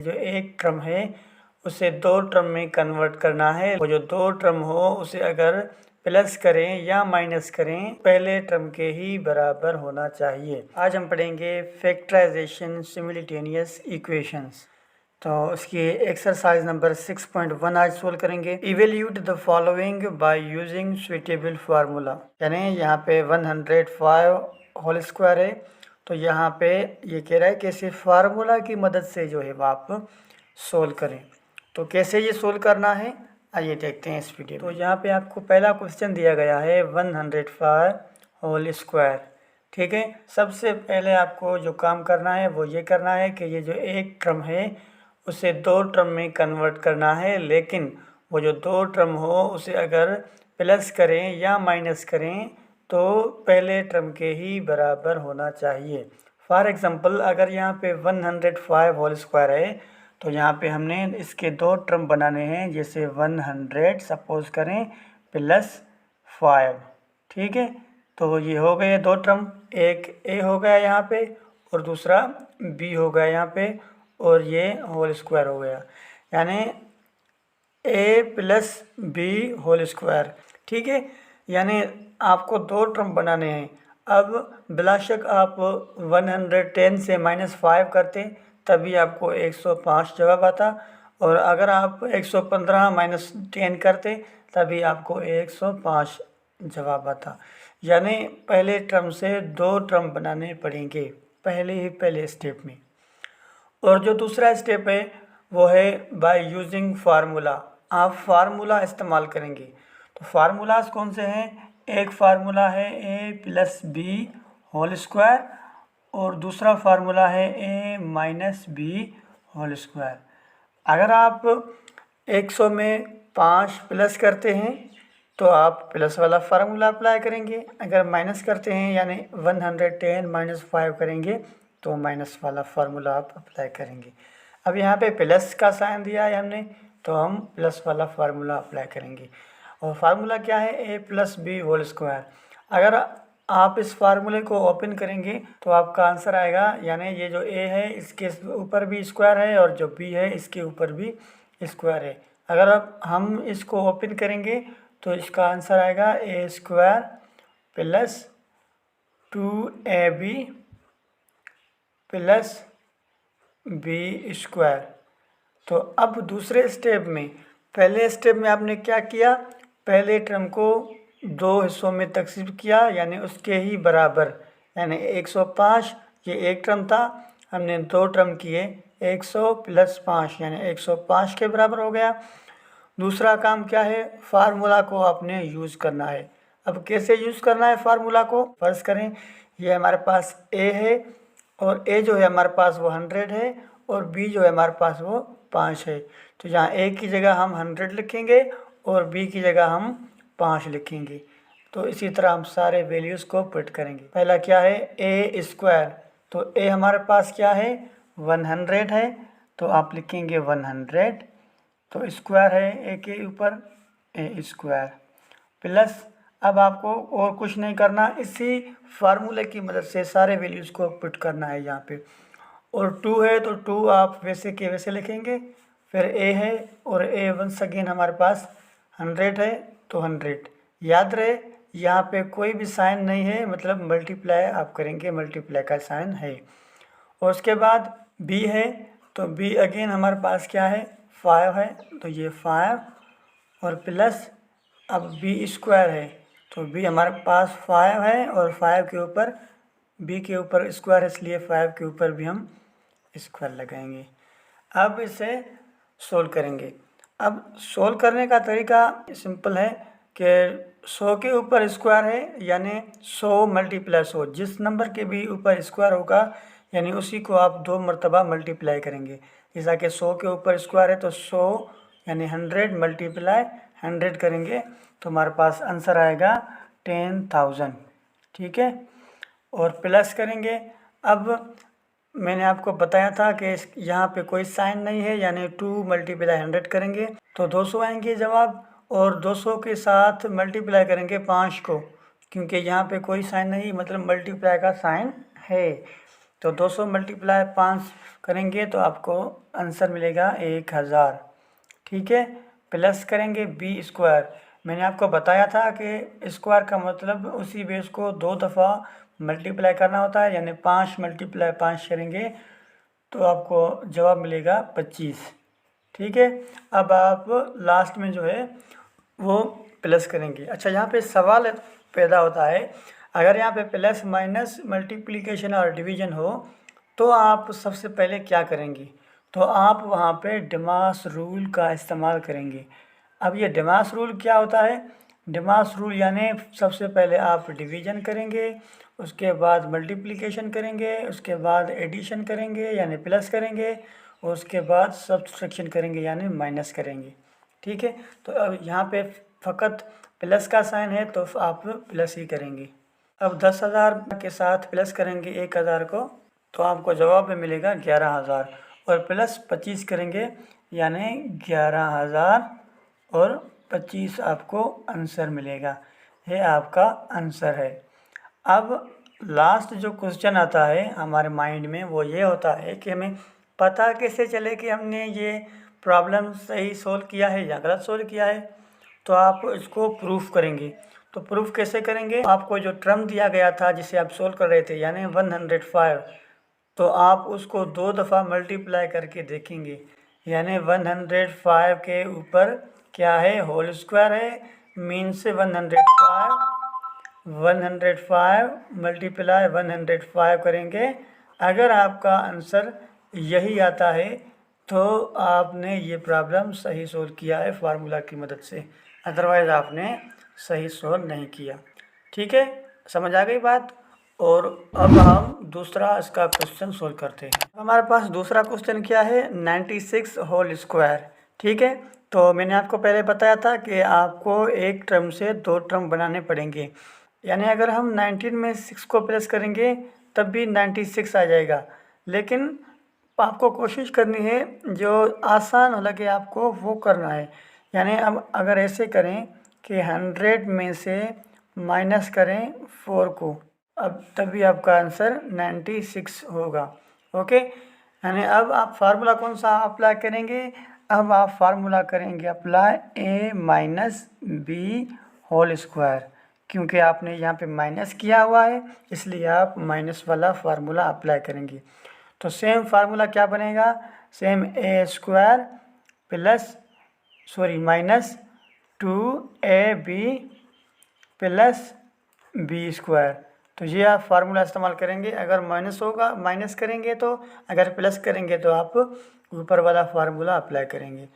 जो एक टर्म है उसे दो टर्म में कन्वर्ट करना है। वो जो दो टर्म हो उसे अगर प्लस करें या माइनस करें पहले टर्म के ही बराबर होना चाहिए। आज हम पढ़ेंगे फैक्टराइजेशन सिमिल्टेनियस इक्वेशंस। तो उसकी एक्सरसाइज नंबर 6.1 आज सोल्व करेंगे। Evaluate the following by using suitable formula. यानी यहाँ पे 105 होल स्क्वायर है, तो यहाँ पे ये कह रहा है कि इसे फार्मूला की मदद से जो है वो आप सोल्व करें। तो कैसे ये सोल्व करना है आइए देखते हैं इस वीडियो में। तो यहाँ पे आपको पहला क्वेश्चन दिया गया है 105 होल स्क्वायर। ठीक है, सबसे पहले आपको जो काम करना है वो ये करना है कि ये जो एक टर्म है उसे दो टर्म में कन्वर्ट करना है, लेकिन वो जो दो टर्म हो उसे अगर प्लस करें या माइनस करें तो पहले टर्म के ही बराबर होना चाहिए। फॉर एग्ज़ाम्पल अगर यहाँ पे 105 होल स्क्वायर है तो यहाँ पे हमने इसके दो टर्म बनाने हैं, जैसे 100 सपोज करें प्लस 5। ठीक है, तो ये हो गए दो टर्म, एक ए हो गया यहाँ पे और दूसरा बी हो गया यहाँ पे, और ये होल स्क्वायर हो गया, यानी ए प्लस बी होल स्क्वायर। ठीक है, यानी आपको दो टर्म बनाने हैं। अब बेशक आप 110 से -5 करते तभी आपको 105 जवाब आता, और अगर आप 115 - 10 करते तभी आपको 105 जवाब आता। यानी पहले टर्म से दो टर्म बनाने पड़ेंगे पहले स्टेप में। और जो दूसरा स्टेप है वो है बाय यूजिंग फार्मूला। आप फार्मूला इस्तेमाल करेंगे। तो फार्मूलाज कौन से हैं? एक फार्मूला है ए प्लस बी होल स्क्वायर और दूसरा फार्मूला है ए माइनस बी होल स्क्वायर। अगर आप 100 में 5 प्लस करते हैं तो आप प्लस वाला फार्मूला अप्लाई करेंगे, अगर माइनस करते हैं यानी 110 - 5 करेंगे तो माइनस वाला फार्मूला आप अप्लाई करेंगे। अब यहाँ पे प्लस का साइन दिया है हमने, तो हम प्लस वाला फार्मूला अप्लाई करेंगे। और फार्मूला क्या है? ए प्लस बी होल स्क्वायर। अगर आप इस फार्मूले को ओपन करेंगे तो आपका आंसर आएगा, यानी ये जो ए है इसके ऊपर भी स्क्वायर है और जो बी है इसके ऊपर भी स्क्वायर है। अगर अब हम इसको ओपन करेंगे तो इसका आंसर आएगा A square plus 2ab plus B square. तो अब दूसरे स्टेप में, पहले स्टेप में आपने क्या किया? पहले टर्म को दो हिस्सों में तकसीम किया, यानी उसके ही बराबर, यानी 105 ये एक टर्म था, हमने दो टर्म किए 100 प्लस 5 यानी 105 के बराबर हो गया। दूसरा काम क्या है? फार्मूला को आपने यूज़ करना है। अब कैसे यूज़ करना है फार्मूला को? फर्ज करें ये हमारे पास ए है और ए जो है हमारे पास वो 100 है और बी जो है हमारे पास वो 5 है। तो यहाँ ए की जगह हम 100 लिखेंगे और बी की जगह हम 5 लिखेंगे। तो इसी तरह हम सारे वैल्यूज़ को पुट करेंगे। पहला क्या है? ए स्क्वायर। तो ए हमारे पास क्या है? 100 है, तो आप लिखेंगे 100, तो स्क्वायर है ए के ऊपर ए स्क्वायर प्लस, अब आपको और कुछ नहीं करना, इसी फार्मूले की मदद से सारे वैल्यूज़ को पुट करना है यहाँ पे। और 2 है तो 2 आप वैसे के वैसे लिखेंगे, फिर ए है और ए वंस अगेन हमारे पास 100 है तो 100। याद रहे यहाँ पे कोई भी साइन नहीं है, मतलब मल्टीप्लाई आप करेंगे, मल्टीप्लाई का साइन है। और उसके बाद बी है, तो बी अगेन हमारे पास क्या है? 5 है, तो ये 5 और प्लस, अब बी स्क्वायर है तो बी हमारे पास 5 है और 5 के ऊपर बी के ऊपर स्क्वायर है, इसलिए 5 के ऊपर भी हम स्क्वायर लगाएंगे। अब इसे सोल्व करेंगे। अब सोल्व करने का तरीका सिंपल है कि 100 के ऊपर स्क्वायर है, यानी 100 मल्टीप्लाई 100, जिस नंबर के भी ऊपर स्क्वायर होगा यानी उसी को आप 2 मरतबा मल्टीप्लाई करेंगे। जैसा कि 100 के ऊपर स्क्वायर है तो 100 यानी 100 मल्टीप्लाई 100 करेंगे तो हमारे पास आंसर आएगा 10,000। ठीक है, और प्लस करेंगे। अब मैंने आपको बताया था कि यहाँ पे कोई साइन नहीं है, यानी 2 मल्टीप्लाई 100 करेंगे तो 200 आएंगे जवाब, और 200 के साथ मल्टीप्लाई करेंगे 5 को, क्योंकि यहाँ पे कोई साइन नहीं, मतलब मल्टीप्लाई का साइन है। तो 200 मल्टीप्लाई 5 करेंगे तो आपको आंसर मिलेगा 1000। ठीक है, प्लस करेंगे बी स्क्वायर। मैंने आपको बताया था कि स्क्वायर का मतलब उसी बेस को 2 दफ़ा मल्टीप्लाई करना होता है, यानी 5 मल्टीप्लाई 5 करेंगे तो आपको जवाब मिलेगा 25। ठीक है, अब आप लास्ट में जो है वो प्लस करेंगे। अच्छा, यहाँ पे सवाल पैदा होता है, अगर यहाँ पे प्लस माइनस मल्टीप्लिकेशन और डिवीजन हो तो आप सबसे पहले क्या करेंगे? तो आप वहाँ पे डिमास रूल का इस्तेमाल करेंगे। अब ये डिमास रूल क्या होता है? डिमास रूल यानी सबसे पहले आप डिवीजन करेंगे, उसके बाद मल्टीप्लिकेशन करेंगे, उसके बाद एडिशन करेंगे यानी प्लस करेंगे, और उसके बाद सब्ट्रैक्शन करेंगे यानी माइनस करेंगे। ठीक है, तो अब यहाँ पे फ़कत प्लस का साइन है तो आप प्लस ही करेंगे। अब 10,000 के साथ प्लस करेंगे 1,000 को तो आपको जवाब में मिलेगा 11,000, और प्लस 25 करेंगे यानी 11,000 और 25 आपको आंसर मिलेगा। ये आपका आंसर है। अब लास्ट जो क्वेश्चन आता है हमारे माइंड में वो ये होता है कि हमें पता कैसे चले कि हमने ये प्रॉब्लम सही सोल्व किया है या गलत सोल्व किया है। तो आप इसको प्रूफ करेंगे। तो प्रूफ कैसे करेंगे? आपको जो टर्म दिया गया था जिसे आप सोल्व कर रहे थे यानी 105, तो आप उसको 2 दफ़ा मल्टीप्लाई करके देखेंगे, यानी 105 के ऊपर क्या है? होल स्क्वायर है, मीन्स 105 मल्टीप्लाई 105 करेंगे। अगर आपका आंसर यही आता है तो आपने ये प्रॉब्लम सही सोल्व किया है फार्मूला की मदद से, अदरवाइज़ आपने सही सोल्व नहीं किया। ठीक है, समझ आ गई बात? और अब हम दूसरा इसका क्वेश्चन सोल्व करते हैं। हमारे पास दूसरा क्वेश्चन क्या है? 96 होल स्क्वायर। ठीक है, तो मैंने आपको पहले बताया था कि आपको एक टर्म से 2 टर्म बनाने पड़ेंगे, यानी अगर हम 19 में 6 को प्लस करेंगे तब भी 96 आ जाएगा, लेकिन आपको कोशिश करनी है जो आसान हो लगे आपको वो करना है। यानी अब अगर ऐसे करें कि 100 में से माइनस करें 4 को, अब तभी आपका आंसर 96 होगा। ओके, यानी अब आप फार्मूला कौन सा अप्लाई करेंगे? अब आप फार्मूला करेंगे apply a minus b whole square, क्योंकि आपने यहाँ पे माइनस किया हुआ है इसलिए आप माइनस वाला फार्मूला अप्लाई करेंगे। तो सेम फार्मूला क्या बनेगा? Same A square plus minus 2ab plus B square. तो ये आप फार्मूला इस्तेमाल करेंगे। अगर माइनस होगा माइनस करेंगे तो, अगर प्लस करेंगे तो आप ऊपर वाला फार्मूला अप्लाई करेंगे।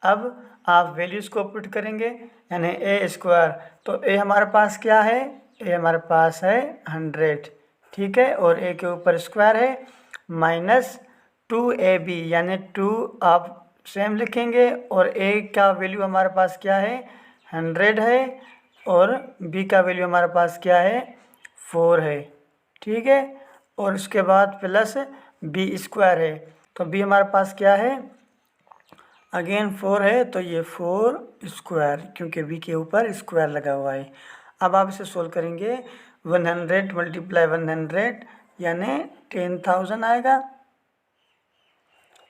अब आप वैल्यूज़ को पुट करेंगे यानी ए स्क्वायर, तो ए हमारे पास क्या है? ए हमारे पास है 100। ठीक है, और ए के ऊपर स्क्वायर है माइनस 2ab, यानी 2 आप सेम लिखेंगे, और ए का वैल्यू हमारे पास क्या है? 100 है, और बी का वैल्यू हमारे पास क्या है? 4 है। ठीक है, और उसके बाद प्लस बी स्क्वायर है, तो बी हमारे पास क्या है? अगेन 4 है, तो ये 4 स्क्वायर, क्योंकि बी के ऊपर स्क्वायर लगा हुआ है। अब आप इसे सोल्व करेंगे। 100 मल्टीप्लाई 100 यानी 10,000 आएगा,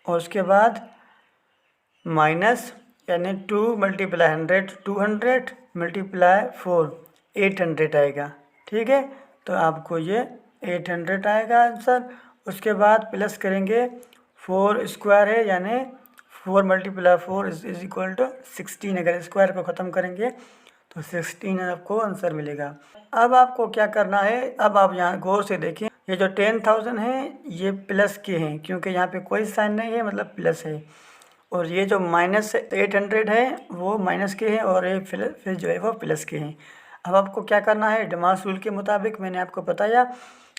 और उसके बाद माइनस यानी 2 मल्टीप्लाई 100 200 मल्टीप्लाई 4 800 आएगा। ठीक है, तो आपको ये 800 आएगा आंसर। उसके बाद प्लस करेंगे 4 स्क्वायर है यानी 4 मल्टीप्लाई 4 इज इक्वल टू 16। अगर स्क्वायर को ख़त्म करेंगे तो 16 आपको आंसर मिलेगा। अब आपको क्या करना है? अब आप यहाँ गौर से देखें, ये जो 10,000 है ये प्लस के हैं, क्योंकि यहाँ पे कोई साइन नहीं है मतलब प्लस है, और ये जो माइनस 800 है वो माइनस के हैं, और ये फिर जो है वो प्लस के हैं। अब आपको क्या करना है? डिमास रूल के मुताबिक मैंने आपको बताया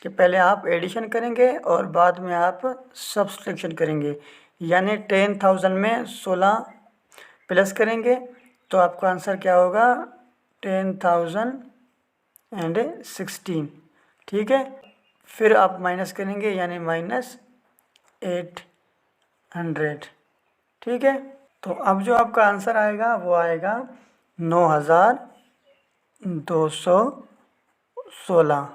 कि पहले आप एडिशन करेंगे और बाद में आप सब्सट्रैक्शन करेंगे, यानी 10,000 में 16 प्लस करेंगे तो आपका आंसर क्या होगा? 10,016। ठीक है, फिर आप माइनस करेंगे यानी माइनस 800। ठीक है, तो अब जो आपका आंसर आएगा वो आएगा 9,216।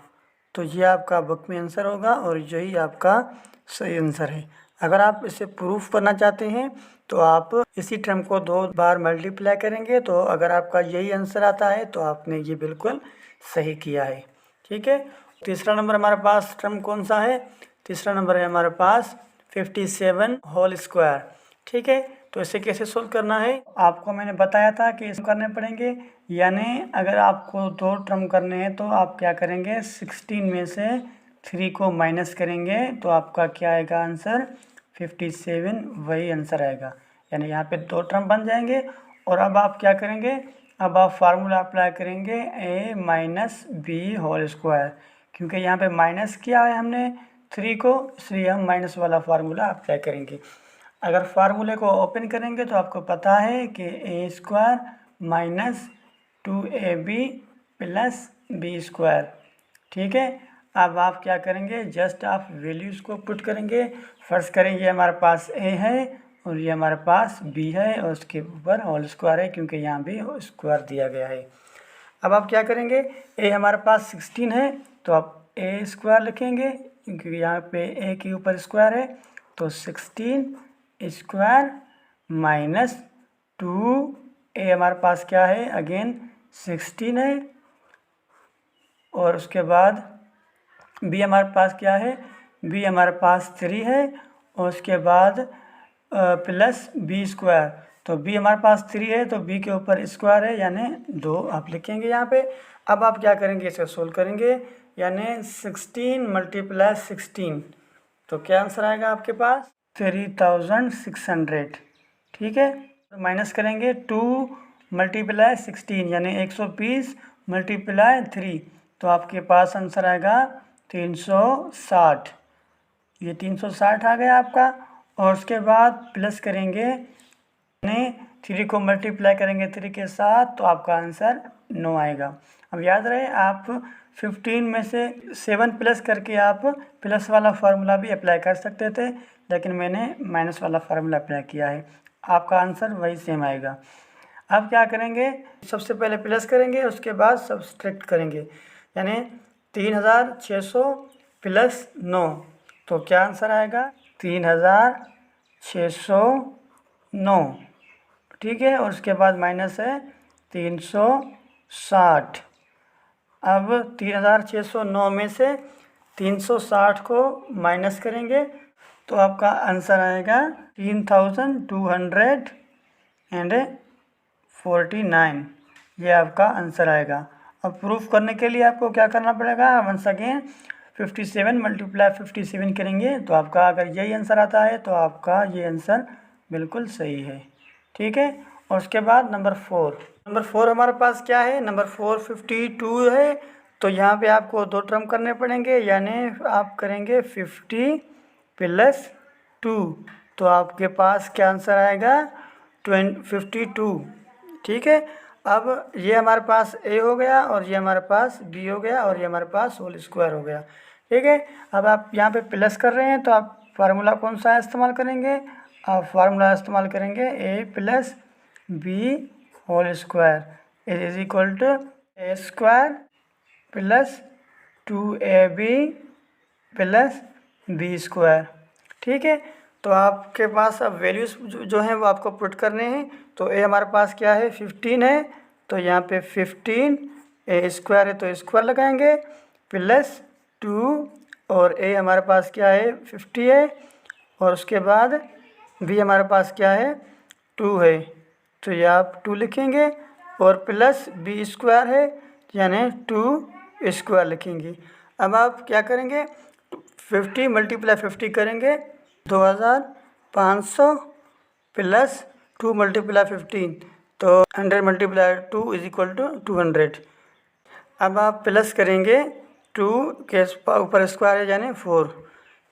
तो ये आपका बुक में आंसर होगा और यही आपका सही आंसर है। अगर आप इसे प्रूफ करना चाहते हैं तो आप इसी टर्म को 2 बार मल्टीप्लाई करेंगे, तो अगर आपका यही आंसर आता है तो आपने ये बिल्कुल सही किया है। ठीक है, तीसरा नंबर हमारे पास टर्म कौन सा है? तीसरा नंबर है हमारे पास 57 होल स्क्वायर। ठीक है, तो इसे कैसे सोल्व करना है आपको मैंने बताया था कि इसे करने पड़ेंगे। यानी अगर आपको 2 टर्म करने हैं तो आप क्या करेंगे, 16 में से 3 को माइनस करेंगे तो आपका क्या आएगा आंसर, 57 वही आंसर आएगा। यानी यहाँ पे 2 टर्म बन जाएंगे। और अब आप क्या करेंगे, अब आप फार्मूला अप्लाई करेंगे a minus b whole square, क्योंकि यहाँ पे माइनस किया है हमने 3 को, इसलिए हम माइनस वाला फार्मूला अप्लाई करेंगे। अगर फार्मूले को ओपन करेंगे तो आपको पता है कि A square minus 2ab plus B square. ठीक है, अब आप क्या करेंगे, जस्ट आप वैल्यूज़ को पुट करेंगे। फर्स्ट करेंगे हमारे पास a है और ये हमारे पास b है और उसके ऊपर होल स्क्वायर है, क्योंकि यहाँ भी स्क्वायर दिया गया है। अब आप क्या करेंगे, a हमारे पास 16 है तो आप a स्क्वायर लिखेंगे, क्योंकि यहाँ पे a के ऊपर स्क्वायर है, तो 16 स्क्वायर माइनस 2a हमारे पास क्या है, अगेन 16 है, और उसके बाद b हमारे पास क्या है, b हमारे पास 3 है, और उसके बाद प्लस बी स्क्वायर, तो b हमारे पास 3 है तो b के ऊपर स्क्वायर है यानी 2 आप लिखेंगे यहाँ पे। अब आप क्या करेंगे, इसे सोल्व करेंगे, यानी 16 मल्टीप्लाई 16, तो क्या आंसर आएगा आपके पास, 3600। ठीक है, तो माइनस करेंगे 2 मल्टीप्लाई 16 यानी 120 मल्टीप्लाई 3, तो आपके पास आंसर आएगा 360। ये 360 आ गया आपका। और उसके बाद प्लस करेंगे, यानी 3 को मल्टीप्लाई करेंगे 3 के साथ, तो आपका आंसर 9 आएगा। अब याद रहे आप 15 में से 7 प्लस करके आप प्लस वाला फार्मूला भी अप्लाई कर सकते थे, लेकिन मैंने माइनस वाला फार्मूला अप्लाई किया है। आपका आंसर वही सेम आएगा। अब क्या करेंगे, सबसे पहले प्लस करेंगे, उसके बाद सब्सट्रैक्ट करेंगे, यानी 3600 प्लस 9, तो क्या आंसर आएगा, 3609। ठीक है, और उसके बाद माइनस है 360। अब 3609 में से 360 को माइनस करेंगे तो आपका आंसर आएगा 3249। ये आपका आंसर आएगा। अब प्रूफ करने के लिए आपको क्या करना पड़ेगा, वंस अगेन 57 मल्टीप्लाई 57 करेंगे, तो आपका अगर यही आंसर आता है तो आपका ये आंसर बिल्कुल सही है। ठीक है, और उसके बाद नंबर 4 हमारे पास क्या है, नंबर 4 52 है, तो यहाँ पे आपको 2 टर्म करने पड़ेंगे, यानी आप करेंगे 50 प्लस 2, तो आपके पास क्या आंसर आएगा, 52। ठीक है, अब ये हमारे पास a हो गया और ये हमारे पास b हो गया और ये हमारे पास होल स्क्वायर हो गया। ठीक है, अब आप यहाँ पे प्लस कर रहे हैं तो आप फार्मूला कौन सा इस्तेमाल करेंगे, आप फार्मूला इस्तेमाल करेंगे a plus b whole square is equal to a square plus 2ab plus B square. ठीक है, तो आपके पास अब वैल्यूज़ जो हैं वो आपको पुट करने हैं। तो a हमारे पास क्या है, 15 है, तो यहाँ पे 15 a स्क्वायर है तो स्क्वायर लगाएंगे प्लस 2, और a हमारे पास क्या है 50 है, और उसके बाद b हमारे पास क्या है 2 है, तो ये आप 2 लिखेंगे, और प्लस b स्क्वायर है यानी 2 स्क्वायर लिखेंगे। अब आप क्या करेंगे, 50 मल्टीप्लाई 50 करेंगे 2500 प्लस 2 मल्टीप्लाई 15, तो 100 मल्टीप्लाई 2 इज इक्वल टू 200। अब आप प्लस करेंगे 2 के ऊपर स्क्वायर है यानी 4।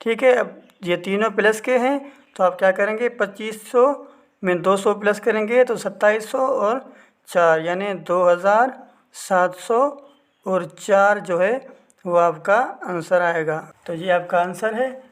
ठीक है, अब ये तीनों प्लस के हैं तो आप क्या करेंगे, 2500 में 200 प्लस करेंगे तो 2700 और 4 यानी 2700 और 4 जो है वो आपका आंसर आएगा। तो ये आपका आंसर है।